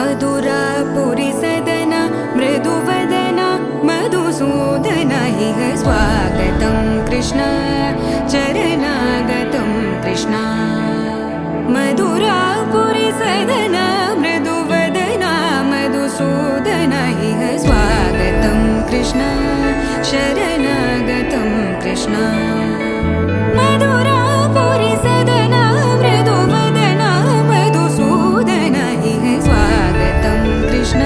मधुरापुरी सदन मृदुवदन मधुसूदन इह स्वागतं कृष्ण चरणागतं कृष्ण मधुरापुरी सदन मृदुवदन मधुसूदन इह स्वागतं कृष्ण शरणागतं कृष्ण मधुरापुरी सदन मृदुवदन मधुसूदन इह स्वागतं कृष्ण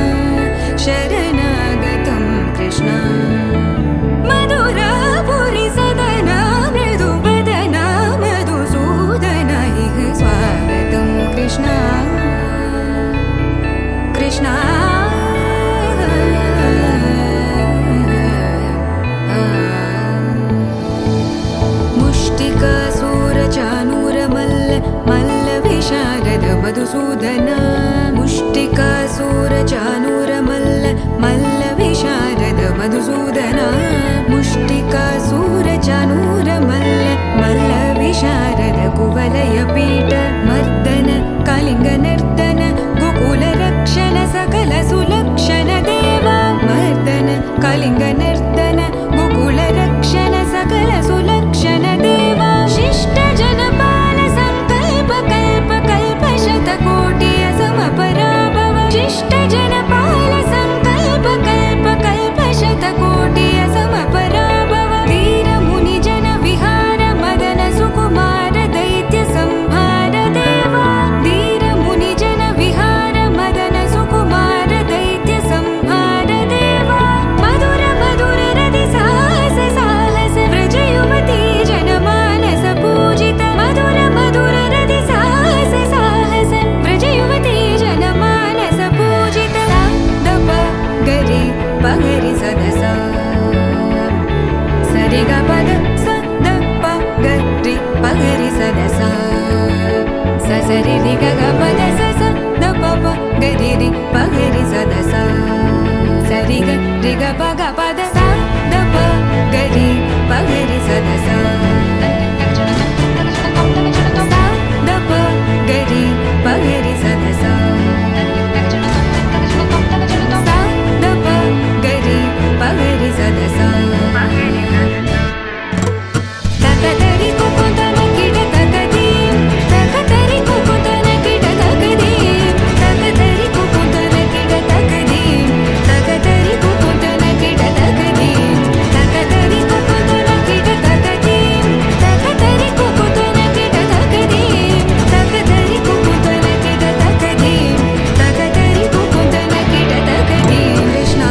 शरणागतं कृष्ण मधुरापुरी सदन मृदुवदन मधुसूदन इह स्वागतं कृष्ण कृष्ण मधुसूदन मुष्टिकासूरचानूरमल्ल मल्लविशारद मधुसूदन मुष्टिकासूरचानूरमल्ल मल्लविशारद कुवलयपीठ मर्दन कलिङ्गनर्दन गोकुलरक्षण सकल सुलक्षण देवा मर्दन कलिङ्गनर्दन गोकुलरक्षण सकल सुलक्षण देवा शिष्ट जनपाल संकल्प कल्प कल्प शतकोटि असमपराभव शिष्ट जनपाल संकल्प कल्प कल्प शतकोटि असमपराभव धीर मुनि जन विहार मदन सुकुमार दैत्य संहार देवा धीर मुनि जन विहार मदन सुकुमार दैत्य संहार देवा मधुर मधुर रति साहस साहस व्रज युवती जनमानस पूजित मधुर मधुर रति साहस साहस व्रज युवती जनमानस पूजित दप गरि पगरि सदस सरि ग पद स द प गरि पगरि सदस स सरि रि ग ग पद स स द प प गरि रि पगरि सदस सरि ग रि ग प ग पद स द प गरि पगरि सदस द प गरि पगरि सदस द प गरि पगरि सदस तकतरि कुकुतन किट तकदीं तकतरि कुकुतन किट तकदीं तकतरि कुकुतन किट तकदीं तकतरि कुकुतन किट तकदीं तकतरि कुकुतन किट तकदीं तकतरि कुकुतन किट तकदीं तकतरि कुकुतन किट तकदीं तकतरि कुकुतन किट तकदीं कृष्ण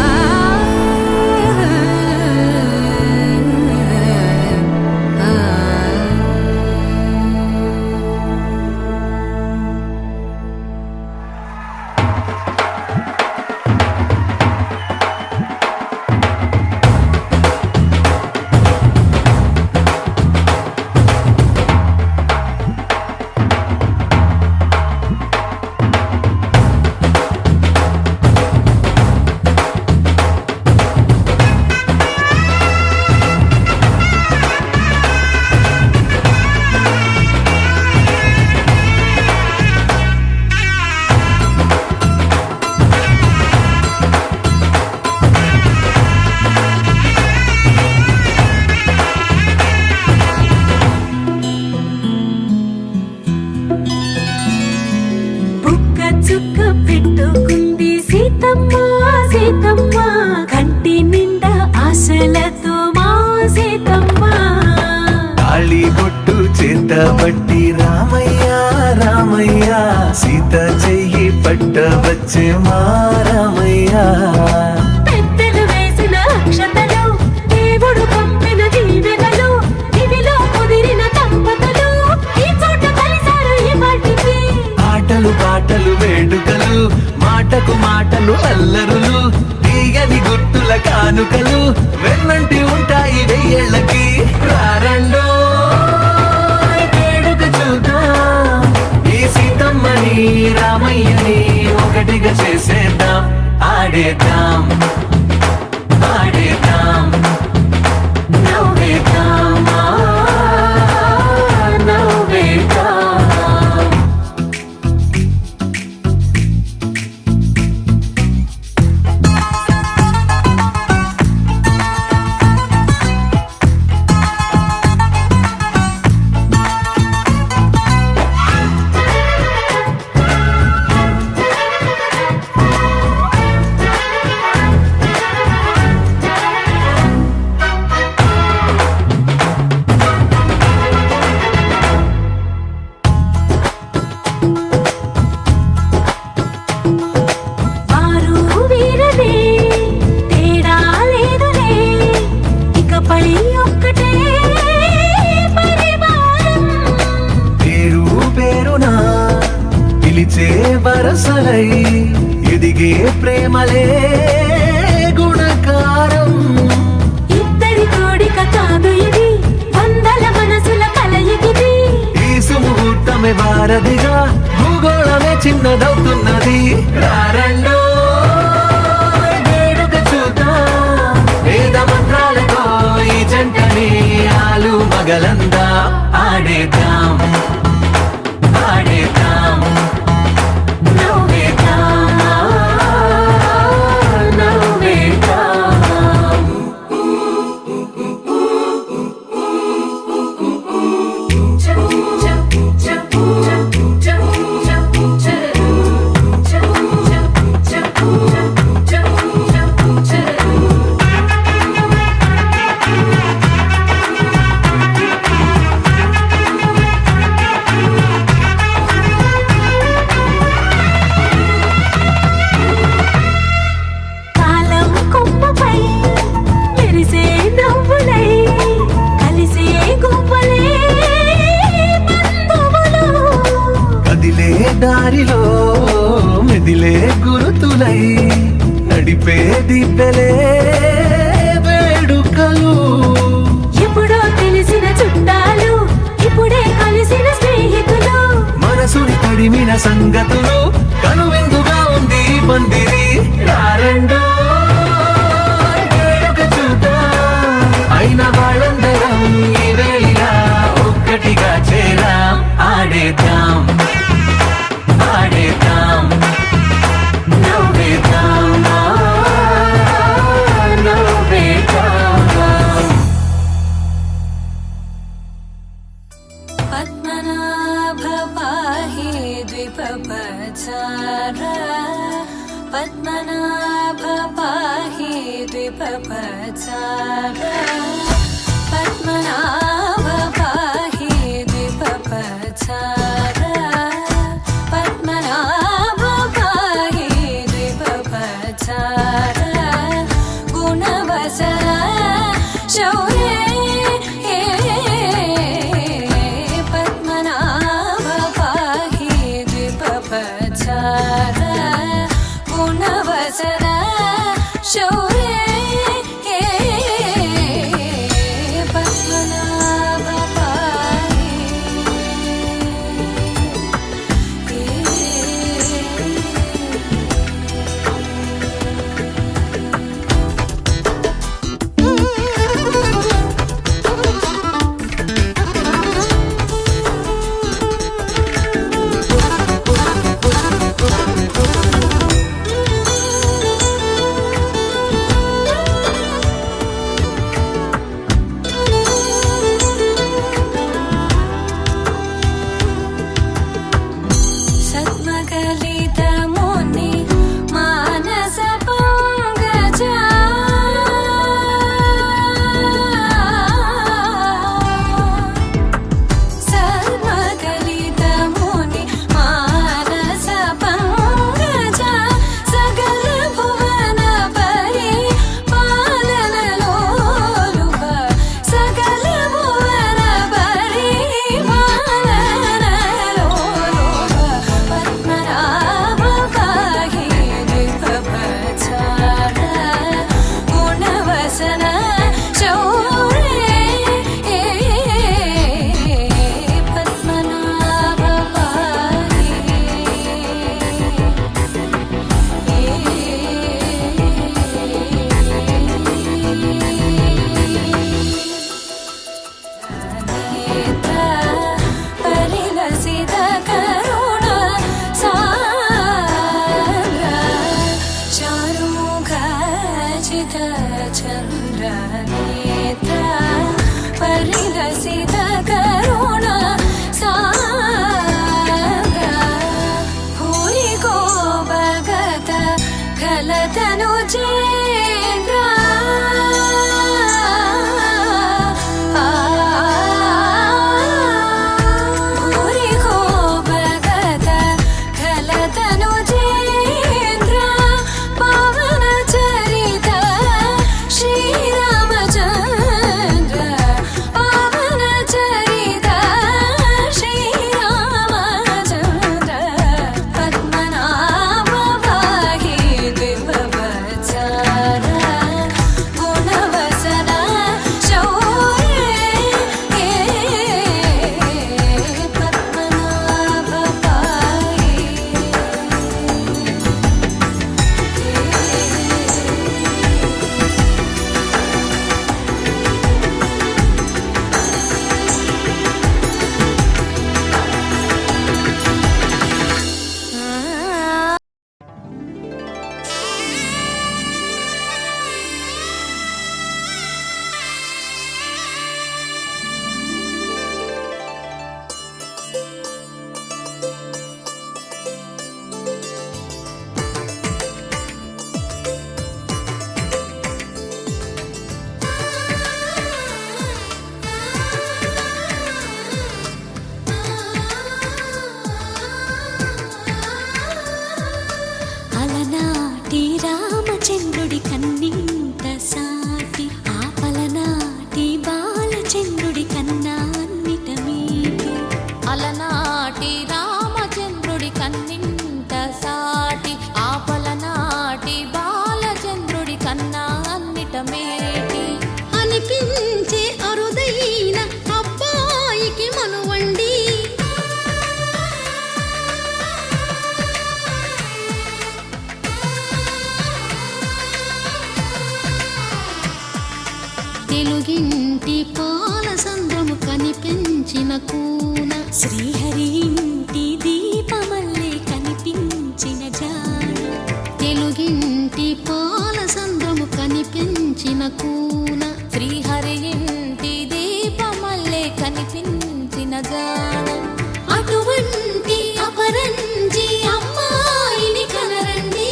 బుక్క చుక్క పెట్టుకుంది సీతమ్మ సీతమ్మ కంటి నిండా ఆశలతో మా సీతమ్మ తాళి బొట్టు చేత పట్టి రామయ్య రామయ్య సీత చెయ్యి పట్ట వచ్చే మా రామయ్య పెద్దలు వేసిన అక్షతలు దేవుడు పంపిన దీవెనలు దివిలో కుదిరిన దంపతులు ఈ చోట కలిసారు ఈ వాటికి ఆటలు పాటలు వేడుకలు మాటకు మాటలు అల్లరులు తీయని గుర్తుల కానుకలు వెన్నంటి ఉంటాయి వెయ్యేళ్ళకి రారండో వేడుక చూద్దాం ఈ సీతమ్మని రామయ్యని ఒకటిగా చేసేద్దాం ఆడేద్దాం ఆడేద్దాం నవ్వేద్దాం నవ్వేద్దాం వరసలై ఎదిగే ప్రేమలే గుణకారం. ఇద్దరి కోడిక కాదు ఇది, వందల మనసుల కలయికిది. ఈ సుముహూర్తమే వారధిగా భూగోళమే చిన్నదవుతున్నది. రారండో వేడుక చూద్దాం, వేద మంత్రాలతో ఈ జంటని ఆలు మగలందా ఆడేద్దాం ఆడేద్దాం నవ్వేద్దాం నవ్వేద్దాం. కాలం కొమ్మపై మెరిసే నవ్వులై కలిసే గువ్వలే బంధువులు. కదిలే దారిలో మెదిలే గురుతులై నడిపే దిబ్బెలే వేడుకలు. ఎప్పుడో తెలిసిన చుట్టాలు, ఇప్పుడే కలిసిన స్నేహితులు. మనసుని తడిమిన సంగతులు కనువిందుగా ఉంది ఈ పందిరి. రారండో వేడుక చూద్దాం, అయిన వాళ్ళందరం ఈ వేళ ఒక్కటిగా చేరాం. ఆడేద్దాం ఆడేద్దాం నవ్వేద్దాం నవ్వేద్దాం. పద్మనాభ పాహి ద్విపపచార, పద్మనాభ పాహి ద్విపపచార, పద్మనాభ పాహి ద్విపపచార, పద్మనాభ పాహి ద్విపపచార, గుణవసర శౌర్య పద్మనాభ పాహి ద్విపపచార, గుణవసర శౌర్య పద్మనాభ పాహి. సద్మగలిత ముని మానస పంకజ, సద్మగలిత ముని మానస పంకజ, సకల భువన పరి పాలనలోలుప, సకల భువన పరి పాలనలోలుప, పద్మనాభ పాహి ద్విపపచార, గుణవసన శౌర్య పద్మనాభ పాహి. పరిలసిత కరుణ సాంద్ర, చారుముఖచిత చంద్ర నేత్ర, పరిలసిత కరుణ సాంద్ర, భూరికో భగత కలతను చేంద్ర. భూరికో భగత కలతను చేంద్ర, పవన చరిత శ్రీరామచంద్ర, పవన చరిత శ్రీరామచంద్ర, పద్మనాభ తెలుగింటి పాల సంద్రము కనిపించిన కూన శ్రీహరి ఇంటి దీపమల్లే కనిపించిన జాడ తెలుగింటి పాల సంద్రము కనిపించిన కూన శ్రీహరి ఇంటి దీపమల్లే కనిపించిన జాడ అటువంటి అపరంజి అమ్మాయిని కనరండి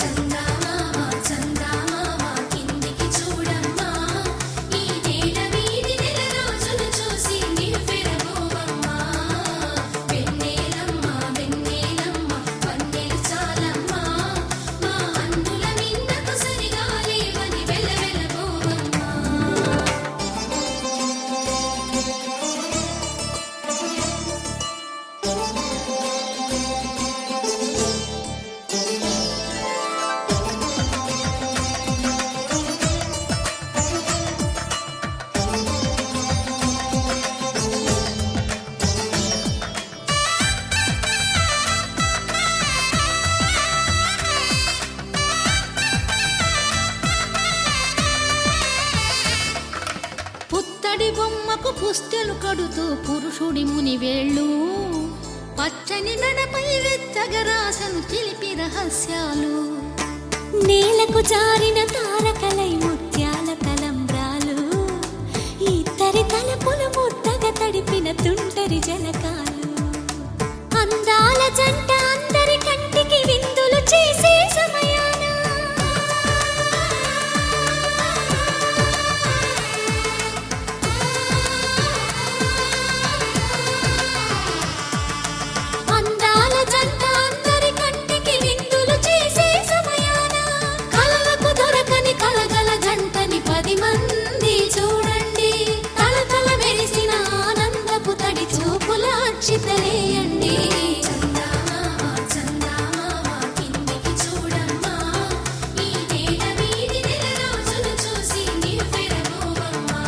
చందమామ చందమామ కిందికి చూడమ్మా ఈ నేల వీధి నెల రోజులు చూసి నివ్వెరబోవమ్మా వెన్నెలమ్మ వెన్నెలమ్మ వన్నెలు చాలమ్మా మా అందుల మిన్నకు సరిగా లేవని వెలవెలబోవమ్మా పుత్తడి బొమ్మకు పుస్తెలు కడుతూ పురుషుడి ముని వేళ్ళు పచ్చని నడపై వెచ్చగరాసను చిలిపి రహస్యాలు నేలకు జారిన తారకలై ముత్యాల తలంబ్రాలు ఇద్దరి తలపులు ముద్దగా తడిపిన తుంటరి జలకాలు అందాల జంట అందరి కంటికి విందులు చేసే సమయాన అందాల జంట అందరి కంటికి విందులు చేసే సమయాన కలలకు దొరకని కలగల జంటని 10 మంది చూడండి తలతల మెరిసిన ఆనందపు తడి చూపుల అక్షితలేయండి చందమామ చందమామ కిందికి చూడమ్మా ఈ నేల వీధి నెల రోజులు చూసి నివ్వెరబోవమ్మా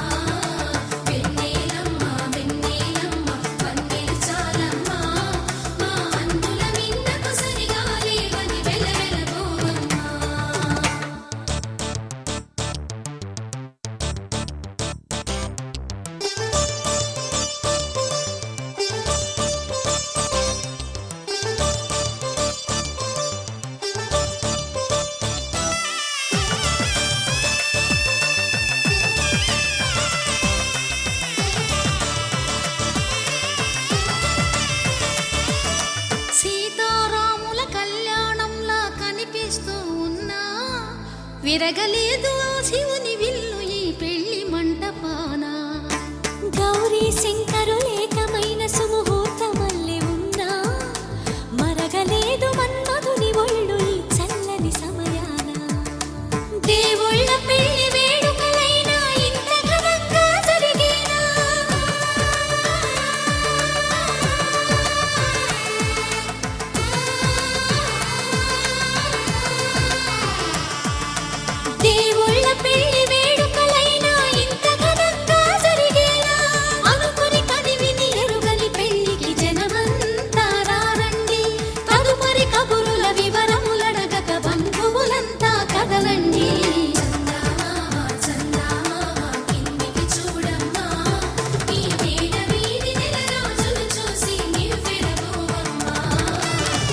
వెన్నెలమ్మ వెన్నెలమ్మ వన్నెలు చాలమ్మా మా అందుల మిన్నకు సరిగా లేవని వెలవెలబోవమ్మా సీతారాముల కళ్యాణంలా కనిపిస్తూ ఉన్నా విరగలేదు ఆ శివుని విల్లు ఈ పెళ్లి మంటపాన గౌరీ శంకరులేకమైన సుముహూర్తమల్లె ఉన్నా మరగలేదు మన్మధుని ఒళ్ళు ఈ చల్లని సమయాన దేవుళ్ళ పెళ్లి వేడుకలైనా ఇంత ఘనంగా జరిగేనా దేవుళ్ళ పెళ్లి వేడుకలైనా ఇంత ఘనంగా జరిగేనా అనుకుని కదివిని ఎరుగని పెళ్లికి జనమంతా రారండి తదుపరి కబురుల వివరములడగక బంధువులంతా కదలండి చందమామ చందమామ కిందికి చూడమ్మా ఈ నేల వీధి నెల రోజులు చూసి నివ్వెరబోవమ్మా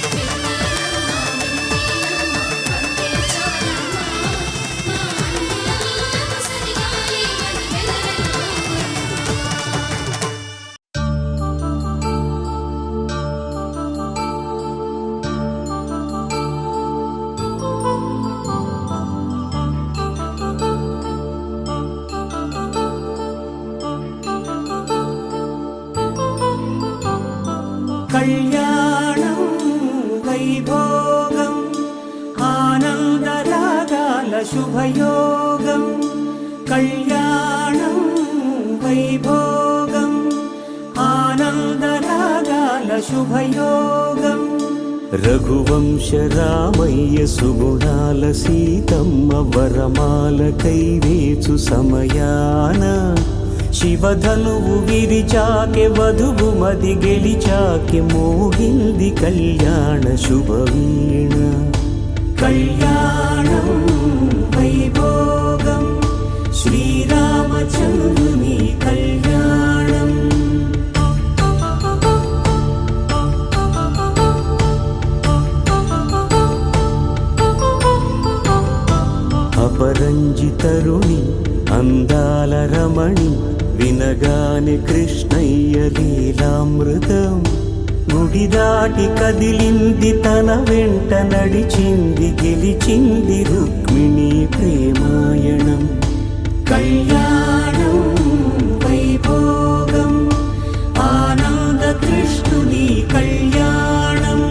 వెన్నెలమ్మ వెన్నెలమ్మ వన్నెలు చాలమ్మా మా అందుల మిన్నకు సరిగా లేవని వెలవెలబోవమ్మా కళ్యాణం వైభోగం ఆనందరాగాల శుభయోగం కళ్యాణం వైభోగం ఆనందరాగాల శుభయోగం రఘువంశ రామయ్య సుగుణాల సీతమ్మ వరమాల కైవేచు సమయాన శివధనువు విరిచాకె వధువు మది గెలిచాకె మోగింది కళ్యాణ శుభవీణ కళ్యాణం వైభోగం శ్రీరామచంద్రుని కళ్యాణం అపరంజి తరుణి అందాల రమణి వినగానే కృష్ణయ్య లీలామృతం గుడి దాటి కదిలింది తన వెంట నడిచింది గెలిచింది రుక్మిణి ప్రేమాయణం కళ్యాణం వైభోగం ఆనంద కృష్ణుని కళ్యాణం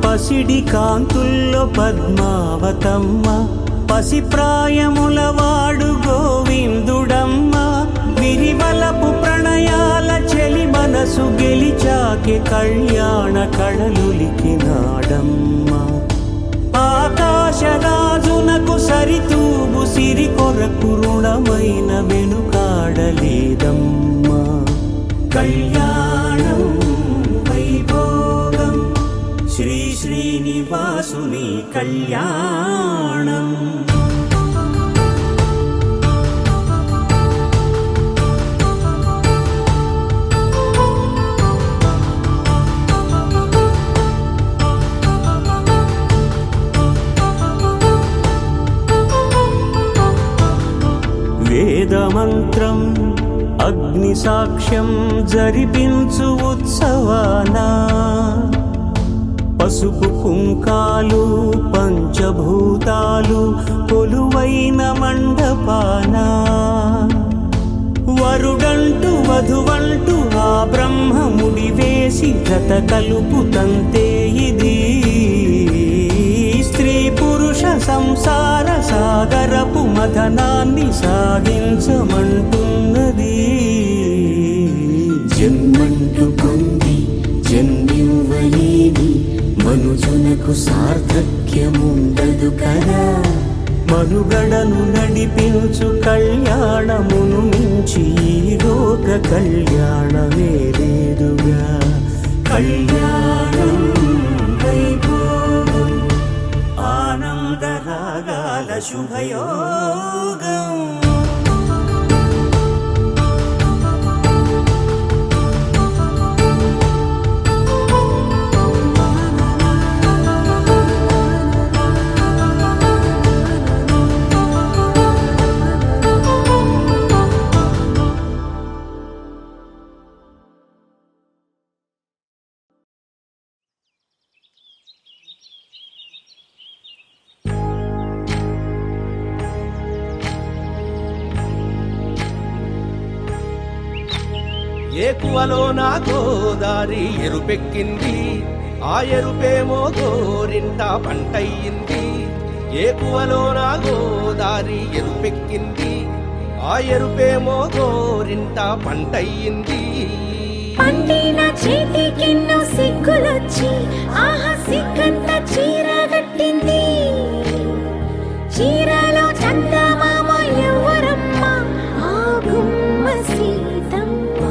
పసిడి కాంతుల్లో పద్మావతమ్మ పసిప్రాయముల వాడు గోవిందుడమ్మ విరివలపు ప్రణయాల చెలి మనసు గెలిచాకె కళ్యాణ కళలులికినాడమ్మ ఆకాశరాజునకు సరితూబు సిరి కొరకు రుణమైన వెనుకాడలేదమ్మా కళ్యాణం వైభోగం శ్రీ శ్రీనివాసుని కళ్యాణం వేదమంత్రం అగ్ని సాక్ష్యం జరిపించు ఉత్సవానా పసుపు కుంకాలు పంచభూతాలు కొలువైన మండపాన వరుడంటూ వధువంటూ ఆ బ్రహ్మముడి వేసి జత కలుపుతంతే ఇది స్త్రీ పురుష సంసార సాగరపు మథనాన్ని సాగించమంటున్నది జన్మంటూ పొంది జన్మివ్వలేని మనుజునకు సార్థక్యముండదు కదా మనుగడను నడిపించు కళ్యాణమును మించి ఈ లోక కళ్యాణమే లేదుగా కళ్యాణం వైభోగం ఆనంద రాగాల శుభయోగం ఏకువలో నా గోదారి ఎరుపెక్కింది ఆ ఎరుపేమో గోరింట పంటయ్యింది ఏకువలో నా గోదారి ఎరుపెక్కింది ఆ ఎరుపేమో గోరింట పంటయ్యింది పండిన చేతికెన్నో సిగ్గులొచ్చి ఆహా సిగ్గంత చీర కట్టింది చీరలో చందమామ ఎవరమ్మ ఆ గుమ్మ సీతమ్మ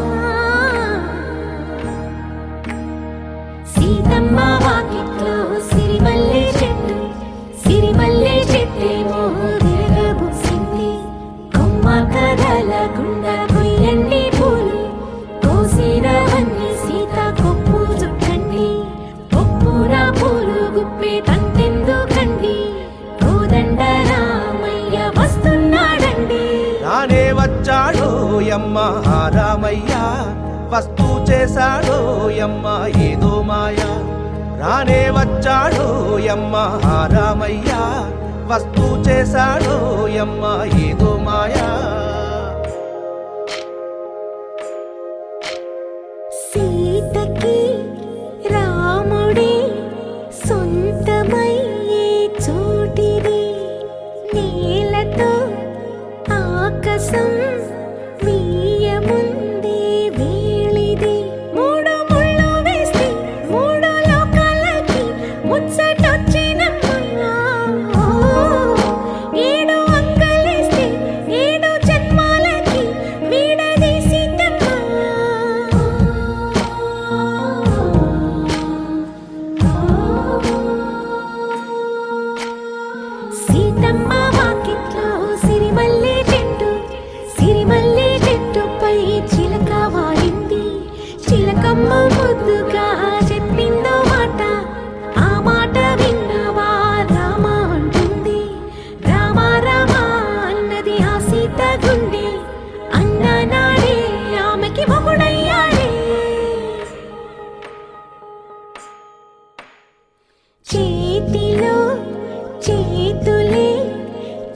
సీతమ్మ వాకిట్లో సిరిమల్లె చెట్టేమో విరగబూసింది కొమ్మ కదలకుండా కొయ్యండి పూలు కోసిరవన్నీ సీత కొప్పు చుట్టండి కొప్పున పూలు గుప్పే తంతెందుకండి కోదండ రామయ్య వస్తున్నాడండి రానే వచ్చాడో యమ్మ ఆ రామయ్య వస్తూ చేశాడో యమ్మ ఏదో మాయా రానే వచ్చాడో యమ్మ ఆ రామయ్య వస్తూ చేశాడో యమ్మ ఏదో మాయా సీతకి రాముడే సొంతమయ్యే చోటిది నేలతో ఆకాశం వీయముందే వేళిది మూడు ముళ్ళు వేస్తే మూడు లోకాలకి చేతిలో చేతులే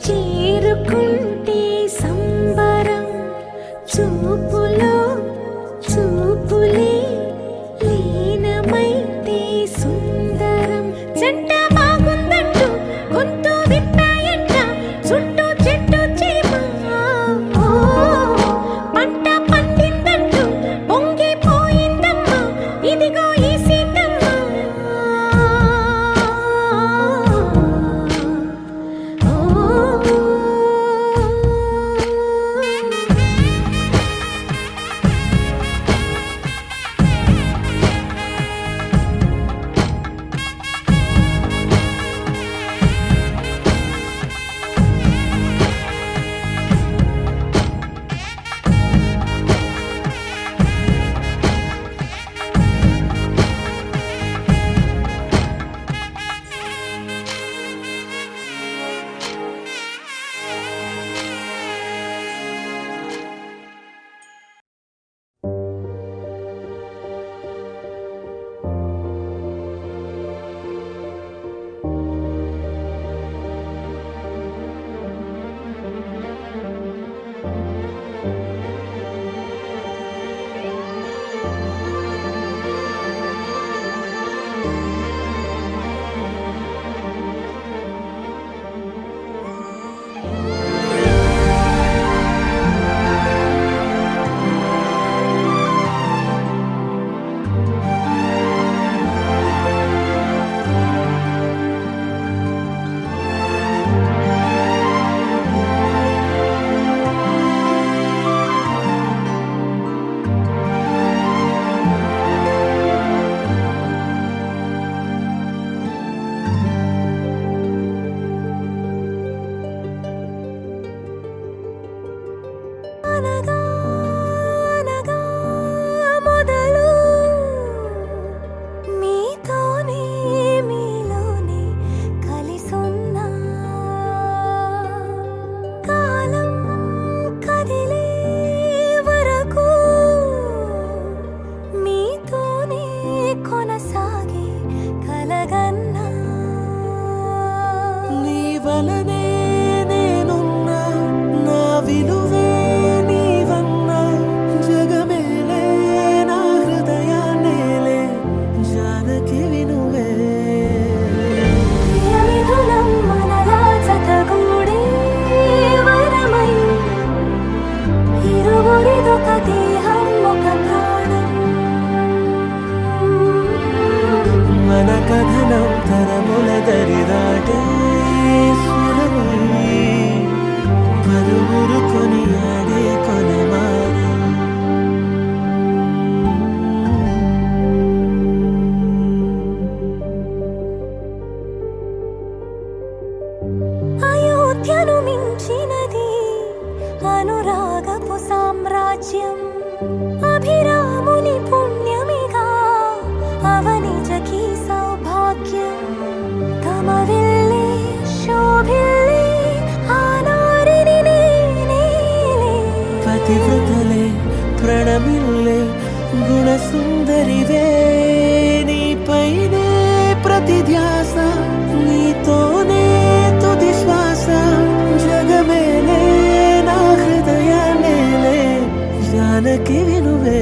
చేరుకుంటే సంబరం చూపులో చూపులే లీనమైతే సుందరం జంట బాగుందంటూ గొంతు విప్పాయంట చుట్టూ చెట్టు చీమ పంట పండిందంటూ పొంగిపోయిందమ్మా ఇదిగో ఈ సీతమ్మ అభిరాముని పుణ్యమిగా అవనిజకి సౌభాగ్యం కమవిల్లే శోభిల్లే ఆనారిని నేనే పతివ్రతలే ప్రణమిల్లే గుణసుందరివే నీపైనే ప్రతి ధ్యాస నీతోనే తుది శ్వాస జగమేలే నా హృదయాన్నేలే జానకి వినువే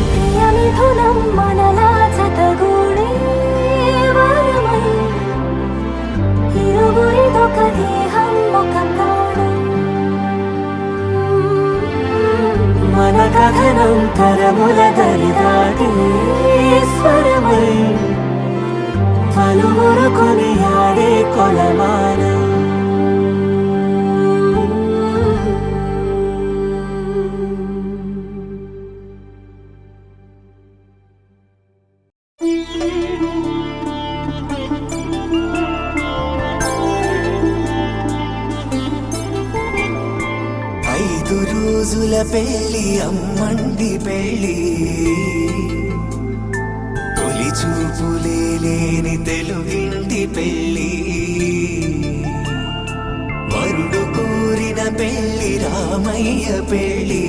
ప్రియమిథునం మనలా జతగూడే వరమై ఇరువురిదొక దేహం ఒక ప్రాణం మన కథనం తరముల దరిదాటి స్వరమై పలువురు కొనియాడే కొలమానం రోజుల పెళ్ళి అమ్మండి పెళ్ళి తొలి చూపులే లేని తెలుగింటి పెళ్ళి వరుడు కోరిన పెళ్ళి రామయ్య పెళ్ళి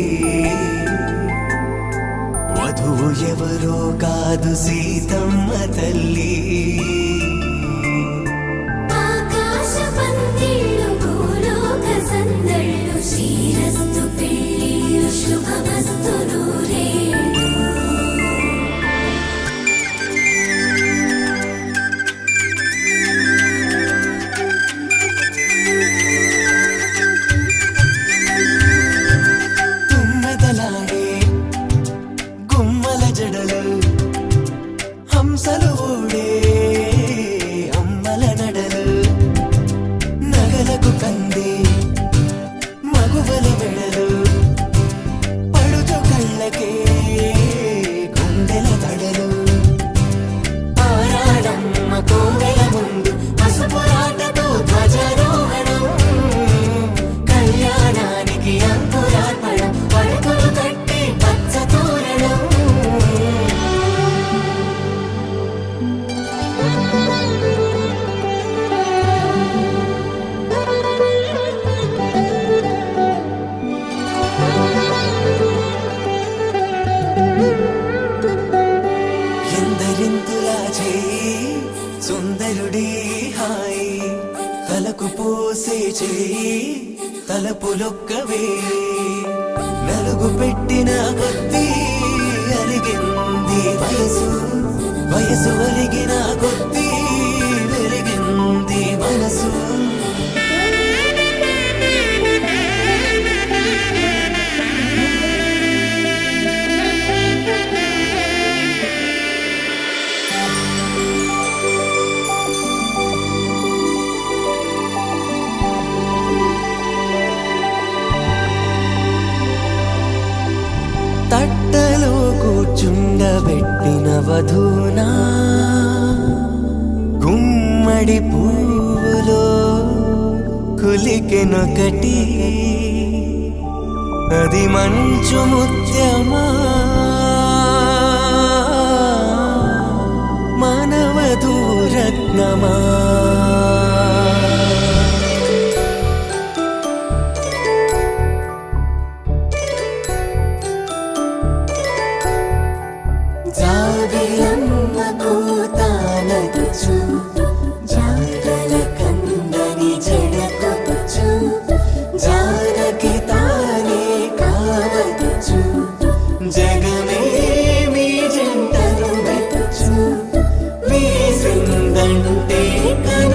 వధువు ఎవరో కాదు సీతమ్మ తల్లి హంసలు ఊడే అమ్మల నడలు నగలకు కంది మగువల మెడలు పడుచు కళ్ళకే గుండెల తడలు ఆరాడమ్మ కోవెల ముందు పసుపురాటతో ధ్వజారోహణం కళ్యాణానికి అంకురార్పణం పడకలు కట్టి పచ్చ తోరణం ఎందరింతులా చేయి సుందరుడి హాయి తలకు పోసే చేయి తలపులొక్కవే నలుగు పెట్టిన కొద్దీ అలిగింది వయసు వయసు అలిగిన కొద్దీ వెలిగింది మనసు తట్టలో కూర్చుండబెట్టిన వధూనా గుమ్మడి పువ్వులో కులికెనొకటి అది మంచు ముత్యమా మానవధూరత్నమా జాబిలమ్మ కూతానదుచు జాడల కందని జడకొచ్చు జానకి తానే కావదుచు జగమే మీ జంటను వెతుచు వీసిందంటే కని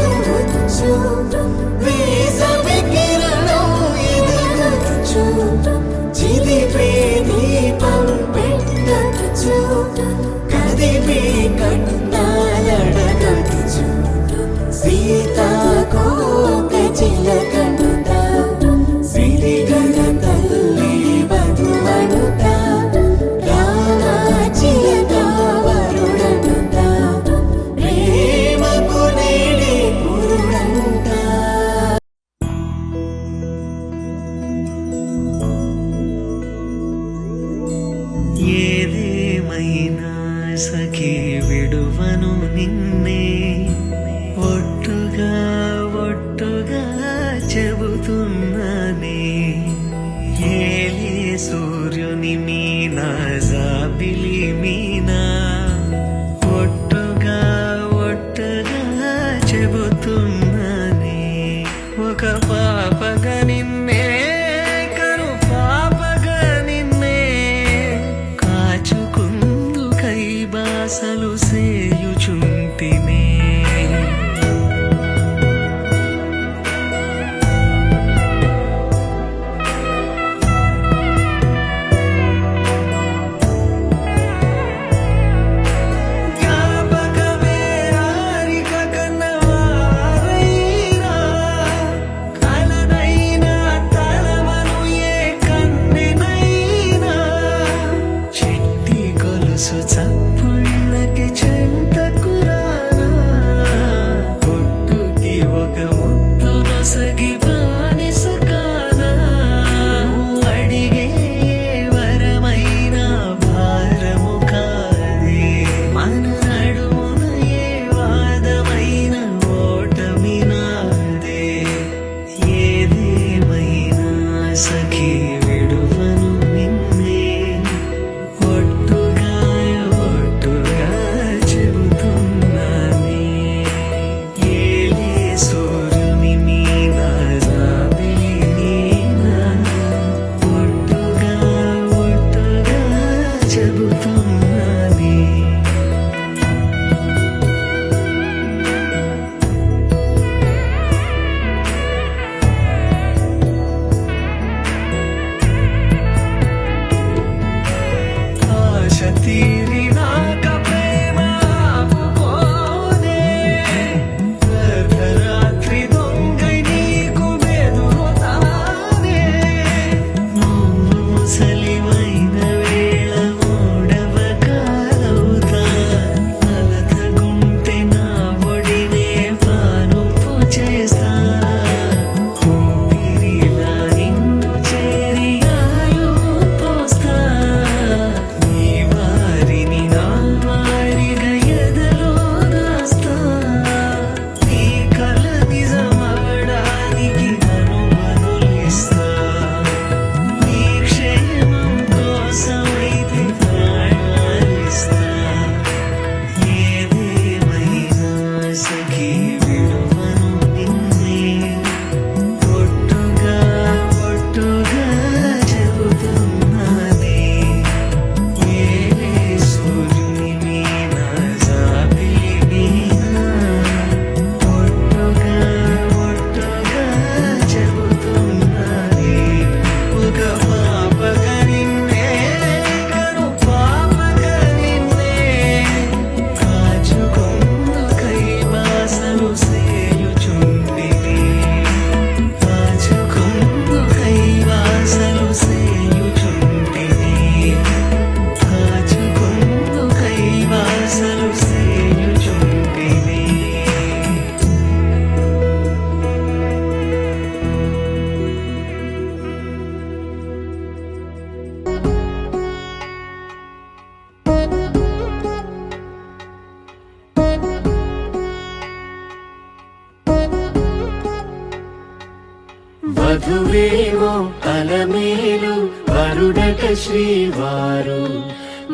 వధువేవో అలమేలు వరుడట శ్రీవారు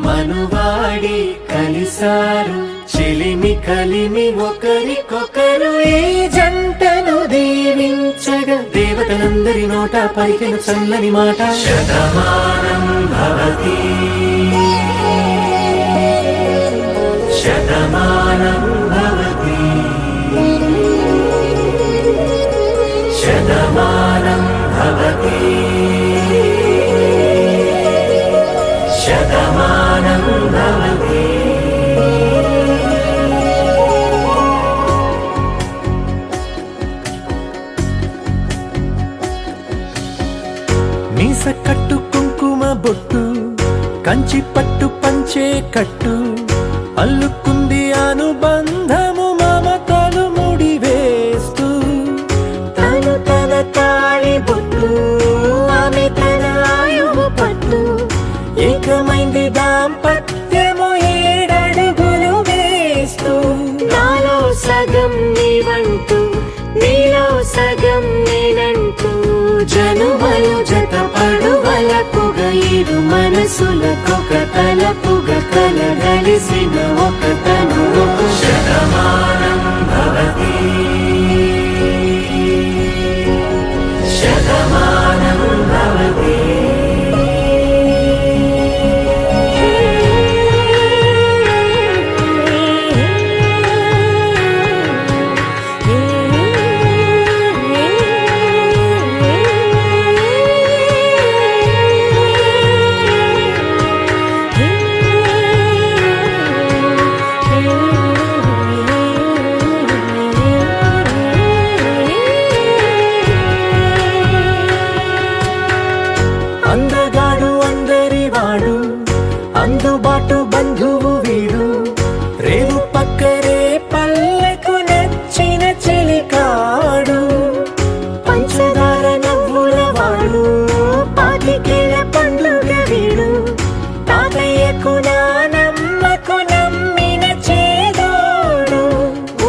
మనువాడి కలిసారు చెలిమి కలిమి ఒకరికొకరు ఈ జంటను దీవించగా దేవతలందరి నోట పలికిన చల్లని మాట శతమానం భవతి శతమానం భవతి శతమానం భవతి శతమానం భవతి మీస కట్టు కుంకుమ బొట్టు కంచి పట్టు పంచే కట్టు అల్లుకుంది అనుబంధము మమతలు ముడివేస్తూ తను తన తాళి బొట్టు ఆమె తన ఆయువు పట్టు ఏకమైంది దాంపత్యము 7 అడుగులు వేస్తూ నాలో సగం నీవంటూ నీలో సగం నేనంటూ జనుమలు జత పడువలకుగ ఇరు మనసులకొక తలపుగ కలగలిసిన ఒక తను శతమానం భవతి శతమానం భవతి అందగాడు అందరి వాడు అందుబాటు బంధువు వీడు రేవు పక్కరే పల్లెకు నచ్చిన చెలికాడు పంచదార నవ్వుల వాడు పాతికేల పండుగ వీడు తాతయ్యకు నానమ్మకు నమ్మిన చేదోడు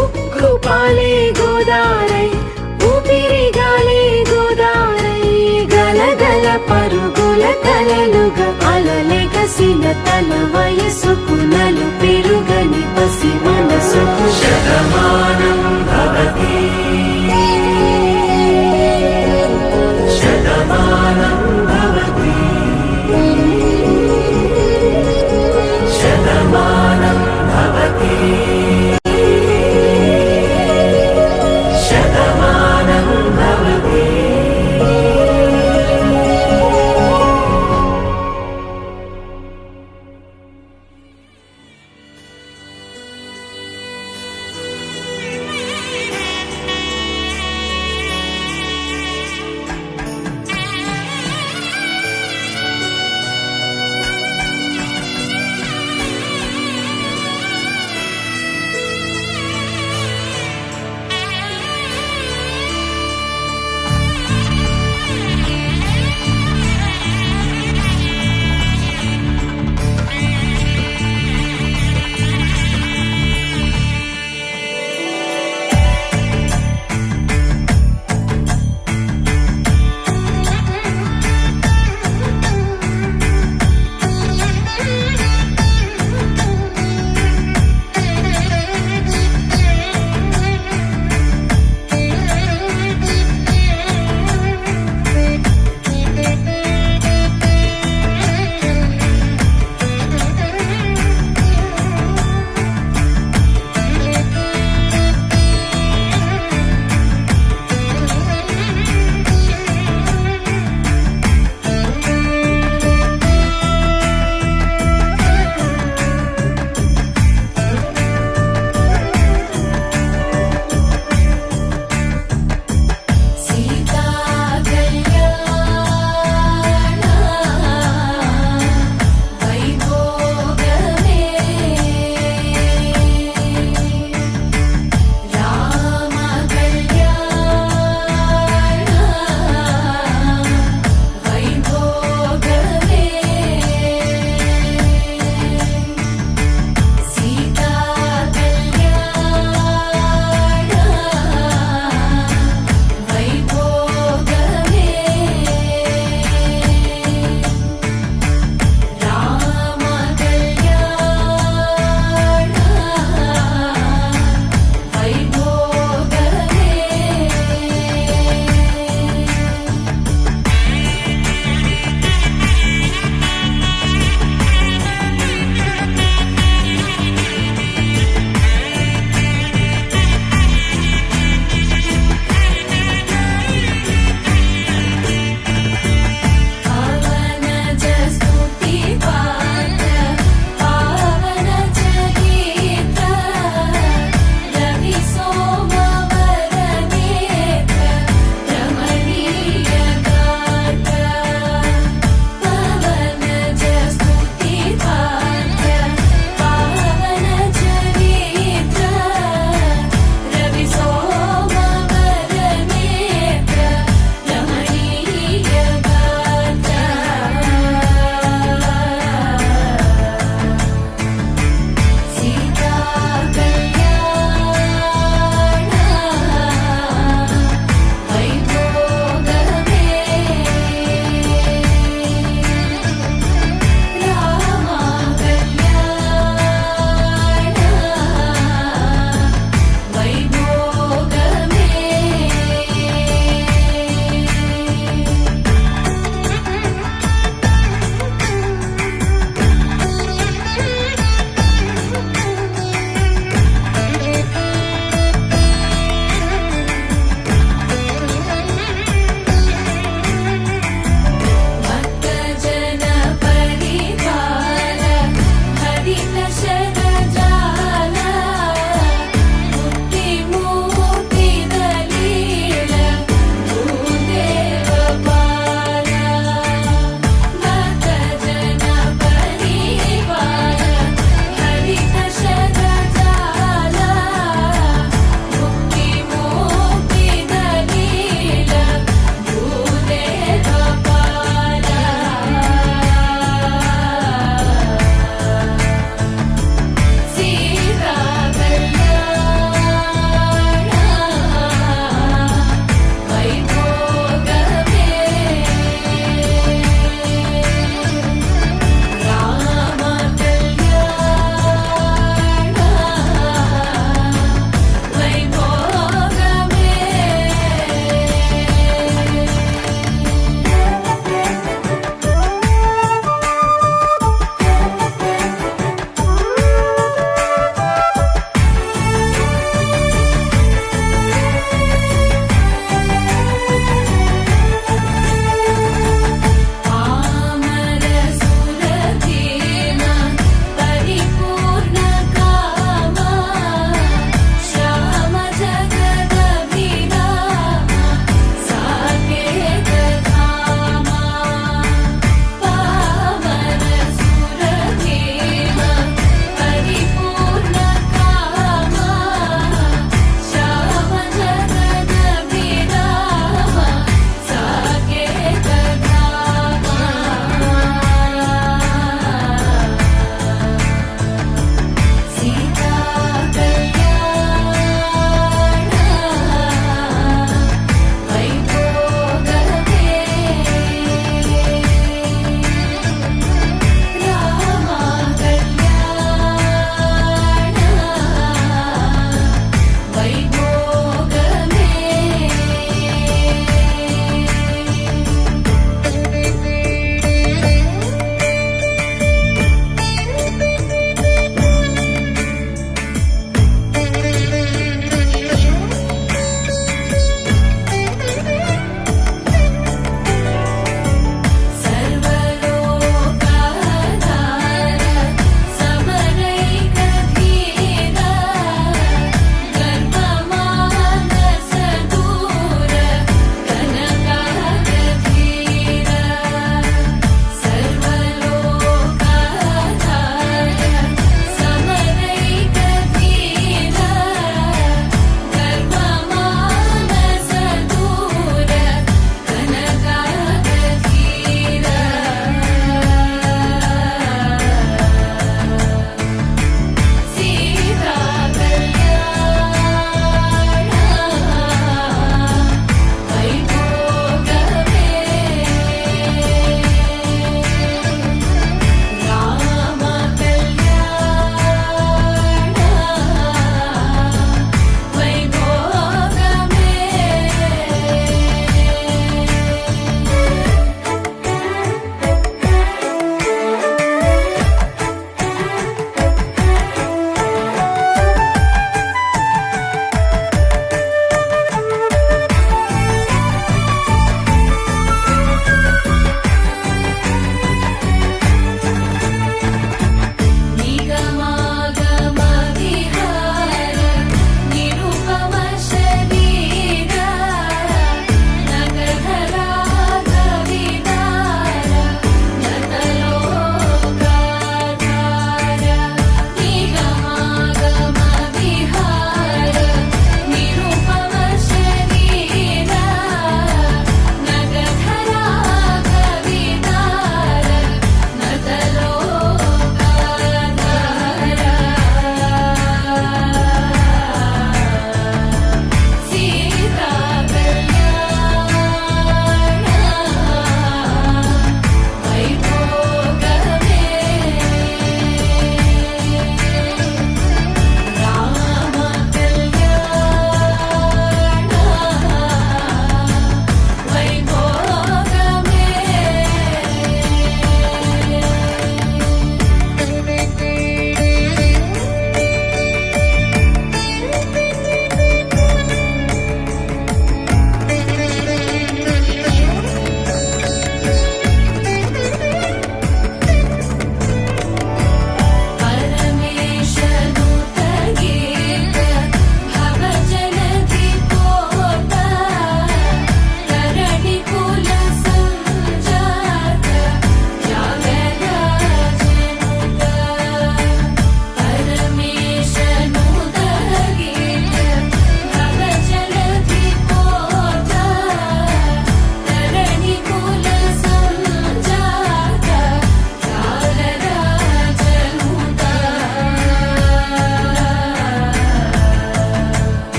ఉక్కు పాలే గోదారై ఊపిరి గాలే గోదారై గలగల పరుగుల కలలుగా అలలెగసిన తన వయసుకు నలు పెరుగని పసి మనసుకు శతమానం భవతి శతమానం భవతి శతమానం భవతి శతమానం భవతి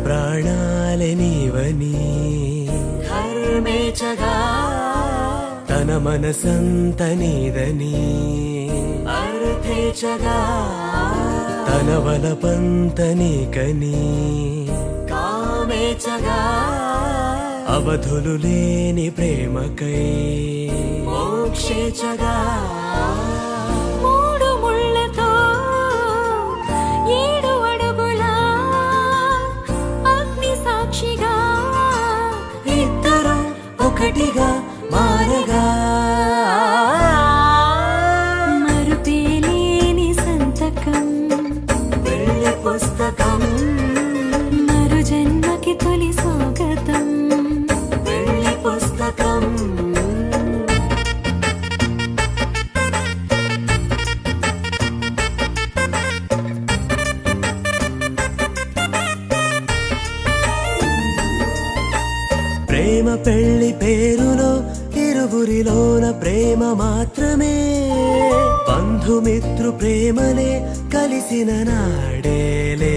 ప్రాణాలే నీవని ధర్మేచగా తన మనసంత నీదని అర్థేచగా తన వలపంత నీకని కామేచగా అవధులు లేని ప్రేమకై మోక్షేచగా మూడు ముళ్ళతో 7 అడుగుల అగ్ని సాక్షిగా ఇద్దరు ఒకటిగా మారగా మరుపేలేని సంతకం వెళ్ళి పుస్తకం మరు జన్మకి తొలి స్వాగతం వెళ్ళి పుస్తకం ప్రేమ పెళ్లి పేరులో ఇరువురిలోన ప్రేమ మాత్రమే బంధుమిత్రు ప్రేమలే కలిసిన నాడేలే